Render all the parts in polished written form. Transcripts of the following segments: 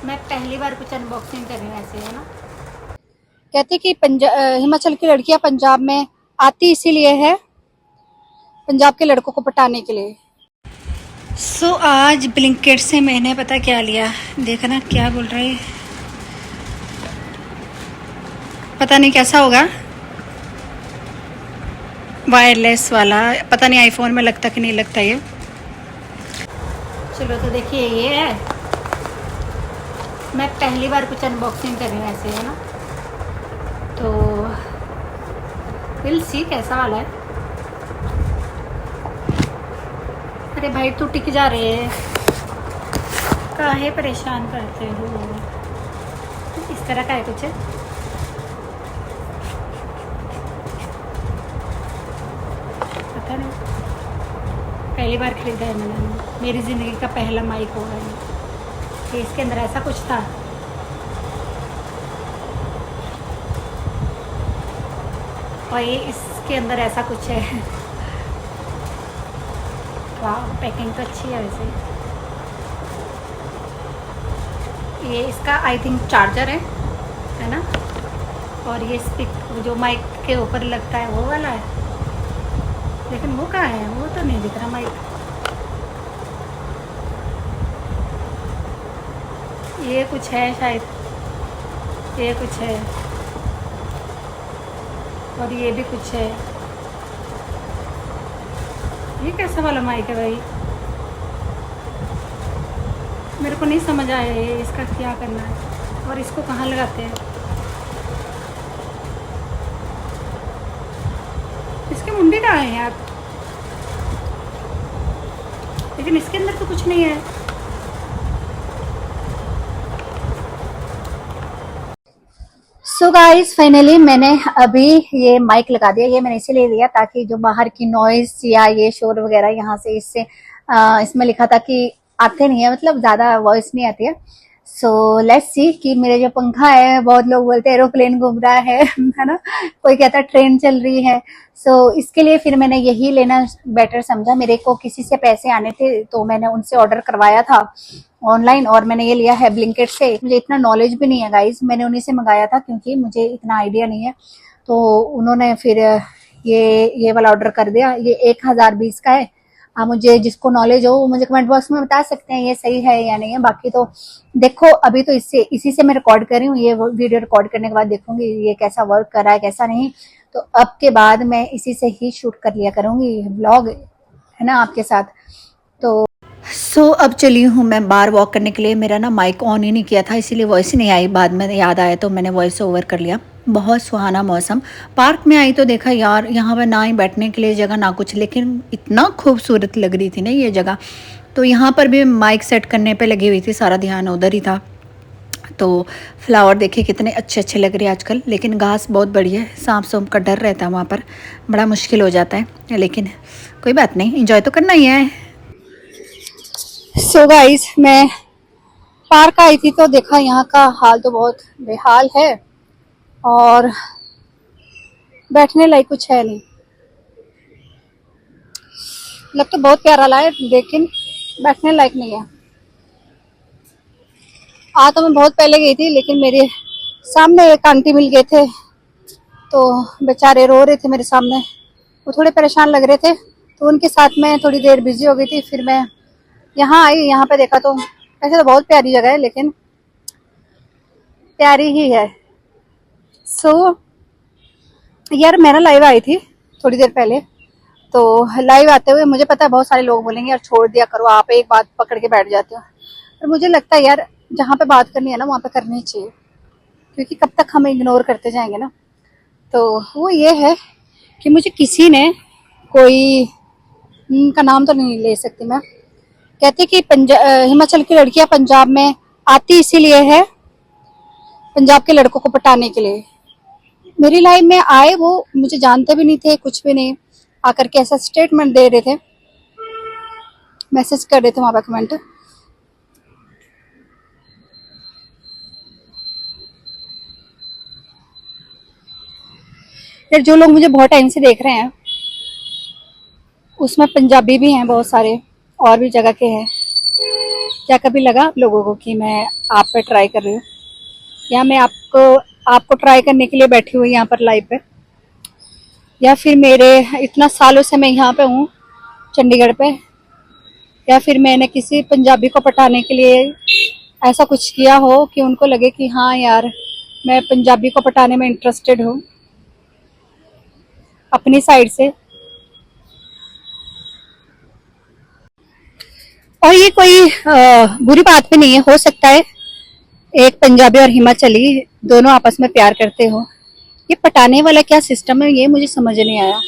मैं पहली बार कुछ अनबॉक्सिंग कर रही हूँ ऐसे, है ना। कहते कि हिमाचल की लड़कियां पंजाब में आती इसीलिए है, पंजाब के लड़कों को पटाने के लिए। सो आज ब्लिंकिट से मैंने पता क्या लिया, देखना क्या बोल रहे, पता नहीं कैसा होगा, वायरलेस वाला, पता नहीं आईफोन में लगता कि नहीं लगता ये। चलो तो देखिए ये है, मैं पहली बार कुछ अनबॉक्सिंग कर रही हूँ ऐसे, है ना। तो विल सी कैसा वाला है। अरे भाई तू टिक जा रहे है, काहे परेशान करते हो। इस तरह का है कुछ, पता नहीं, पहली बार खरीदा है मैंने, मेरी ज़िंदगी का पहला माइक होगा ये। कि इसके अंदर ऐसा कुछ था। और ये इसके अंदर ऐसा कुछ है। वाह, पैकिंग तो अच्छी है वैसे। ये इसका आई थिंक चार्जर है ना। और ये स्पीक जो माइक के ऊपर लगता है वो वाला है, लेकिन वो कहाँ है, वो तो नहीं दिख रहा माइक। ये कुछ है शायद, ये कुछ है, और ये भी कुछ है। ये कैसा वाला माइक है भाई, मेरे को नहीं समझ आया ये इसका क्या करना है, और इसको कहाँ लगाते हैं। इसके मुंडी कहाँ है यार, लेकिन इसके अंदर तो कुछ नहीं है। सो गाइस फाइनली मैंने अभी ये माइक लगा दिया। ये मैंने इसीलिए लिया ताकि जो बाहर की नॉइज या ये शोर वगैरह यहाँ से इससे इसमें लिखा था कि आते नहीं है, मतलब ज्यादा वॉइस नहीं आती है। सो लेट्स सी कि मेरे जो पंखा है, बहुत लोग बोलते हैं एरोप्लेन घूम रहा है ना, कोई कहता है ट्रेन चल रही है। सो इसके लिए फिर मैंने यही लेना बेटर समझा। मेरे को किसी से पैसे आने थे तो मैंने उनसे ऑर्डर करवाया था ऑनलाइन, और मैंने ये लिया है ब्लिंकिट से। मुझे इतना नॉलेज भी नहीं है गाइज, मैंने उन्हीं से मंगाया था क्योंकि मुझे इतना आइडिया नहीं है। तो उन्होंने फिर ये वाला ऑर्डर कर दिया। ये 1020 का है। मुझे जिसको नॉलेज हो वो मुझे कमेंट बॉक्स में बता सकते हैं ये सही है या नहीं है। बाकी तो देखो, अभी तो इसी से मैं रिकॉर्ड कर रही हूँ। ये वीडियो रिकॉर्ड करने के बाद देखूंगी ये कैसा वर्क कर रहा है कैसा नहीं। तो अब के बाद मैं इसी से ही शूट कर लिया करूंगी ब्लॉग, है ना, आपके साथ। तो अब चली हूँ मैं बाहर वॉक करने के लिए। मेरा ना माइक ऑन ही नहीं किया था, इसीलिए वॉइस ही नहीं आई। बाद में याद आया तो मैंने वॉइस ओवर कर लिया। बहुत सुहाना मौसम। पार्क में आई तो देखा यार, यहाँ पर ना ही बैठने के लिए जगह ना कुछ, लेकिन इतना खूबसूरत लग रही थी ना ये जगह। तो यहाँ पर भी माइक सेट करने पे लगी हुई थी, सारा ध्यान उधर ही था। तो फ्लावर देखिए कितने अच्छे अच्छे लग रहे हैं आजकल, लेकिन घास बहुत बड़ी है, सांप सूप का डर रहता है वहाँ पर, बड़ा मुश्किल हो जाता है। लेकिन कोई बात नहीं, इंजॉय तो करना ही है। सो गाइस मैं पार्क आई थी तो देखा यहाँ का हाल तो बहुत बेहाल है, और बैठने लायक कुछ है नहीं। लग तो बहुत प्यारा ला है लेकिन बैठने लायक नहीं है। तो मैं बहुत पहले गई थी, लेकिन मेरे सामने एक आंटी मिल गए थे तो बेचारे रो रहे थे मेरे सामने। वो थोड़े परेशान लग रहे थे तो उनके साथ मैं थोड़ी देर बिजी हो गई थी। फिर मैं यहाँ आई, यहाँ पे देखा तो ऐसे तो बहुत प्यारी जगह है, लेकिन प्यारी ही है। सो यार मैं ना लाइव आई थी थोड़ी देर पहले। तो लाइव आते हुए मुझे पता है बहुत सारे लोग बोलेंगे यार छोड़ दिया करो, आप एक बात पकड़ के बैठ जाते हो। पर मुझे लगता है यार जहाँ पे बात करनी है ना वहाँ पे करनी चाहिए, क्योंकि कब तक हम इग्नोर करते जाएंगे ना। तो वो ये है कि मुझे किसी ने कोई, उनका नाम तो नहीं ले सकती मैं, कहते कि हिमाचल की लड़कियां पंजाब में आती इसीलिए है, पंजाब के लड़कों को पटाने के लिए। मेरी लाइफ में आए, वो मुझे जानते भी नहीं थे, कुछ भी नहीं, आकर के ऐसा स्टेटमेंट दे रहे थे, मैसेज कर रहे थे वहां पर कमेंट। यार जो लोग मुझे बहुत टाइम से देख रहे हैं उसमें पंजाबी भी हैं बहुत सारे, और भी जगह के हैं। क्या कभी लगा आप लोगों को कि मैं आप पे ट्राई कर रही हूँ, या मैं आपको ट्राई करने के लिए बैठी हुई यहाँ पर लाइव पे, या फिर मेरे इतना सालों से मैं यहाँ पे हूँ चंडीगढ़ पे, या फिर मैंने किसी पंजाबी को पटाने के लिए ऐसा कुछ किया हो कि उनको लगे कि हाँ यार मैं पंजाबी को पटाने में इंटरेस्टेड हूँ अपनी साइड से। और ये कोई बुरी बात भी नहीं है, हो सकता है एक पंजाबी और हिमाचली दोनों आपस में प्यार करते हो। ये पटाने वाला क्या सिस्टम है ये मुझे समझ नहीं आया,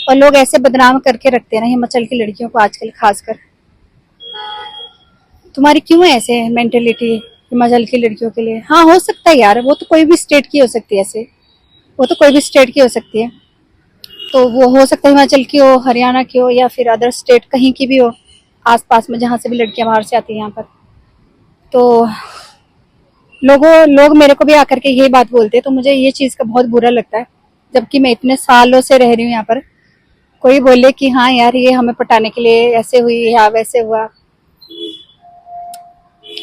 और लोग ऐसे बदनाम करके रखते हैं ना हिमाचल की लड़कियों को आजकल खासकर। तुम्हारी क्यों है ऐसे मेंटेलिटी हिमाचल की लड़कियों के लिए? हाँ हो सकता है यार, वो तो कोई भी स्टेट की हो सकती है, ऐसे वो तो कोई भी स्टेट की हो सकती है, तो वो हो सकता है हिमाचल की हो, हरियाणा की हो, या फिर अदर स्टेट कहीं की भी हो आसपास में जहाँ से भी लड़कियां बाहर से आती हैं यहाँ पर। तो लोग मेरे को भी आकर के यही बात बोलते हैं, तो मुझे ये चीज़ का बहुत बुरा लगता है, जबकि मैं इतने सालों से रह रही हूँ यहाँ पर। कोई बोले कि हाँ यार ये हमें पटाने के लिए ऐसे हुई या वैसे हुआ,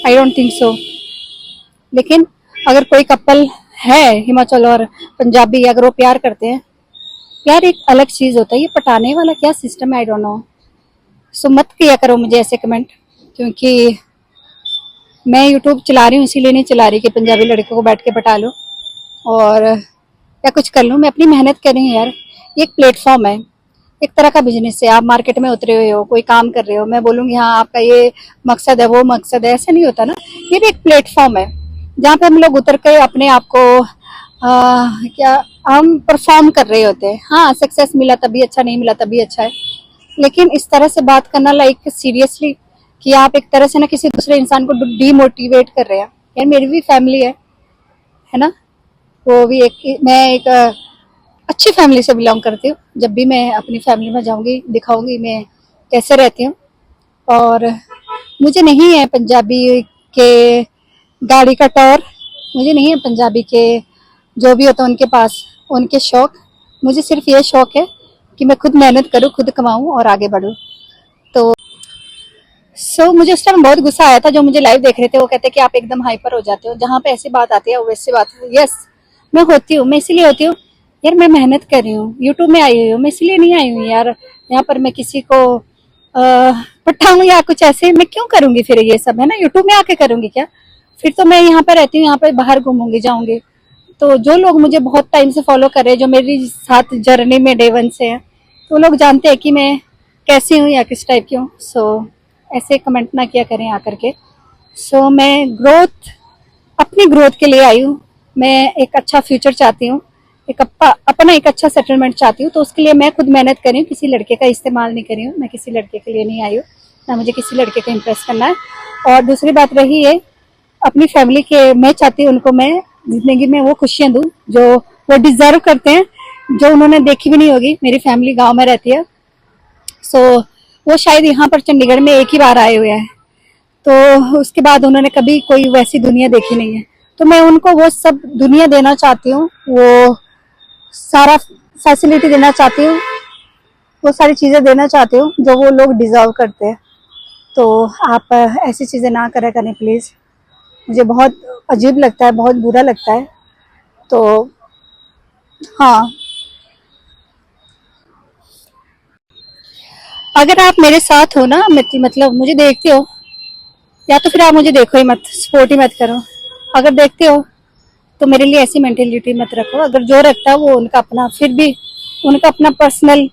आई डोंट थिंक सो। लेकिन अगर कोई कपल है हिमाचल और पंजाबी, अगर वो प्यार करते हैं, प्यार एक अलग चीज होता है, ये पटाने वाला क्या सिस्टम है आई डोंट नो। सो मत किया करो मुझे ऐसे कमेंट, क्योंकि मैं यूट्यूब चला रही हूँ इसीलिए नहीं चला रही कि पंजाबी लड़के को बैठ के पटा लो और या कुछ कर लूँ। मैं अपनी मेहनत कर रही हूँ यार, ये एक प्लेटफॉर्म है, एक तरह का बिजनेस है। आप मार्केट में उतरे हुए हो, कोई काम कर रहे हो, मैं बोलूंगी हाँ आपका ये मकसद है वो मकसद है, ऐसा नहीं होता ना। ये भी एक प्लेटफॉर्म है जहाँ पे हम लोग उतर के अपने आप को क्या हम परफॉर्म कर रहे होते हैं। हाँ सक्सेस मिला तभी अच्छा, नहीं मिला तभी अच्छा है, लेकिन इस तरह से बात करना लाइक सीरियसली कि आप एक तरह से ना किसी दूसरे इंसान को डीमोटिवेट कर रहे हैं। यार मेरी भी फैमिली है ना, वो भी मैं एक अच्छी फैमिली से बिलोंग करती हूँ। जब भी मैं अपनी फैमिली में जाऊंगी दिखाऊंगी मैं कैसे रहती हूँ। और मुझे नहीं है पंजाबी के गाड़ी का टौर, मुझे नहीं है पंजाबी के जो भी होता है उनके पास उनके शौक। मुझे सिर्फ ये शौक है कि मैं खुद मेहनत करूँ, खुद कमाऊँ और आगे बढ़ूँ। तो मुझे उस टाइम बहुत गुस्सा आया था, जो मुझे लाइव देख रहे थे वो कहते कि आप एकदम हाइपर हो जाते हो जहाँ पे ऐसी बात आती है वैसी बात। यस मैं होती हूँ, मैं इसीलिए होती हूँ यार, मैं मेहनत कर रही हूँ, यूट्यूब में आई हुई हूँ, मैं इसलिए नहीं आई हूँ यार यहाँ पर मैं किसी को पठाऊँ या कुछ ऐसे। मैं क्यों करूंगी फिर ये सब, है ना, यूट्यूब में आके करूंगी क्या? फिर तो मैं यहाँ पे रहती हूँ, यहाँ पे बाहर घूमूंगी जाऊंगी। तो जो लोग मुझे बहुत टाइम से फॉलो कर रहे हैं, जो मेरी साथ जर्नी में डे वन से है, तो लोग जानते हैं कि मैं कैसी हूँ या किस टाइप की हूँ। ऐसे कमेंट ना किया करें आकर के। मैं अपनी ग्रोथ के लिए आई हूँ, मैं एक अच्छा फ्यूचर चाहती हूँ, अपना एक अच्छा सेटलमेंट चाहती हूँ, तो उसके लिए मैं खुद मेहनत कर रही हूँ, किसी लड़के का इस्तेमाल नहीं कर रही हूँ। मैं किसी लड़के के लिए नहीं आई हूँ, ना मुझे किसी लड़के को इम्प्रेस करना है। और दूसरी बात रही है अपनी फैमिली के, मैं चाहती हूँ उनको मैं जिंदगी में वो खुशियां दूँ जो वो डिजर्व करते हैं, जो उन्होंने देखी भी नहीं होगी। मेरी फैमिली गाँव में रहती है, वो शायद यहाँ पर चंडीगढ़ में एक ही बार आए हुए हैं, तो उसके बाद उन्होंने कभी कोई वैसी दुनिया देखी नहीं है। तो मैं उनको वो सब दुनिया देना चाहती हूँ, वो सारा फैसिलिटी देना चाहती हूँ, वो सारी चीज़ें देना चाहती हूँ जो वो लोग डिजर्व करते हैं। तो आप ऐसी चीज़ें ना करा करें प्लीज़, मुझे बहुत अजीब लगता है, बहुत बुरा लगता है। तो हाँ, अगर आप मेरे साथ हो ना, मतलब मुझे देखते हो, या तो फिर आप मुझे देखो ही मत, सपोर्ट ही मत करो। अगर देखते हो तो मेरे लिए ऐसी मेंटेलिटी मत रखो। अगर जो रखता है वो उनका अपना, फिर भी उनका अपना पर्सनल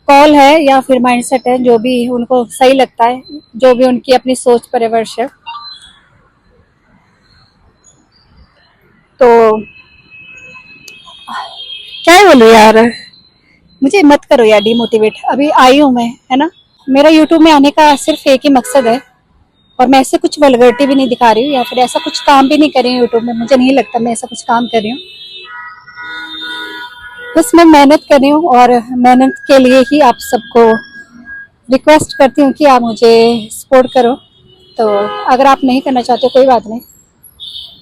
कॉल है या फिर माइंडसेट है, जो भी उनको सही लगता है, जो भी उनकी अपनी सोच परिवर्श है। तो क्या बोलूं यार, मुझे मत करो यार डिमोटिवेट। अभी आई हूँ मैं, है ना, मेरा यूट्यूब में आने का सिर्फ एक ही मकसद है, और मैं ऐसे कुछ वल्गरिटी भी नहीं दिखा रही हूँ या फिर ऐसा कुछ काम भी नहीं कर रही हूँ यूट्यूब में। मुझे नहीं लगता मैं ऐसा कुछ काम कर रही हूँ, बस मैं मेहनत कर रही हूँ, और मेहनत के लिए ही आप सबको रिक्वेस्ट करती हूँ कि आप मुझे सपोर्ट करो। तो अगर आप नहीं करना चाहते कोई बात नहीं,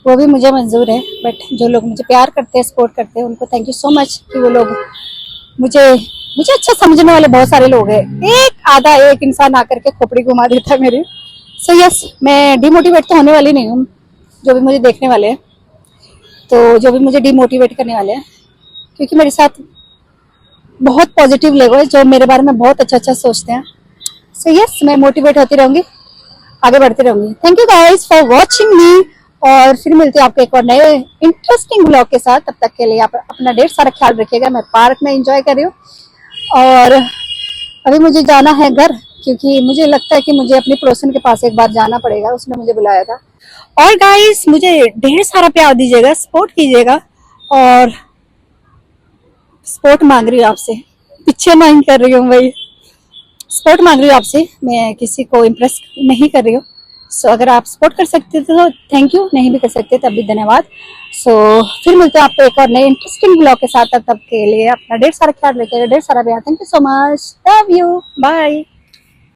वो भी मुझे मंजूर है, बट जो लोग मुझे प्यार करते हैं, सपोर्ट करते हैं, उनको थैंक यू सो मच कि वो लोग मुझे अच्छा समझने वाले बहुत सारे लोग हैं। एक इंसान आकर के खोपड़ी घुमा देता है मेरी, सो यस, मैं डिमोटिवेट तो होने वाली नहीं हूँ। जो भी मुझे देखने वाले हैं, तो जो भी मुझे डिमोटिवेट करने वाले हैं, क्योंकि मेरे साथ बहुत पॉजिटिव लोग हैं जो मेरे बारे में बहुत अच्छा अच्छा सोचते हैं। सो यस, मैं मोटिवेट होती रहूंगी, आगे बढ़ती रहूंगी। Thank you guys for watching मी, और फिर मिलते हैं आपको एक और नए इंटरेस्टिंग ब्लॉग के साथ। तब तक के लिए आप अपना ढेर सारा ख्याल रखिएगा। मैं पार्क में एंजॉय कर रही हूँ, और अभी मुझे जाना है घर, क्योंकि मुझे लगता है कि मुझे अपने पड़ोसन के पास एक बार जाना पड़ेगा, उसने मुझे बुलाया था। और गाइस, मुझे ढेर सारा प्यार दीजिएगा, सपोर्ट कीजिएगा, और सपोर्ट मांग रही हूँ आपसे, पीछे नहीं कर रही हूँ भाई, सपोर्ट मांग रही हूँ आपसे। मैं किसी को इम्प्रेस नहीं कर रही हूँ। सो अगर आप सपोर्ट कर सकते थे तो थैंक यू, नहीं भी कर सकते तब भी धन्यवाद। सो फिर मिलते हैं आपको एक और नए इंटरेस्टिंग ब्लॉग के साथ। तब तक के लिए अपना ढेर सारा ख्याल रखिएगा, ढेर सारा प्यार। Thank you so much, love you, bye.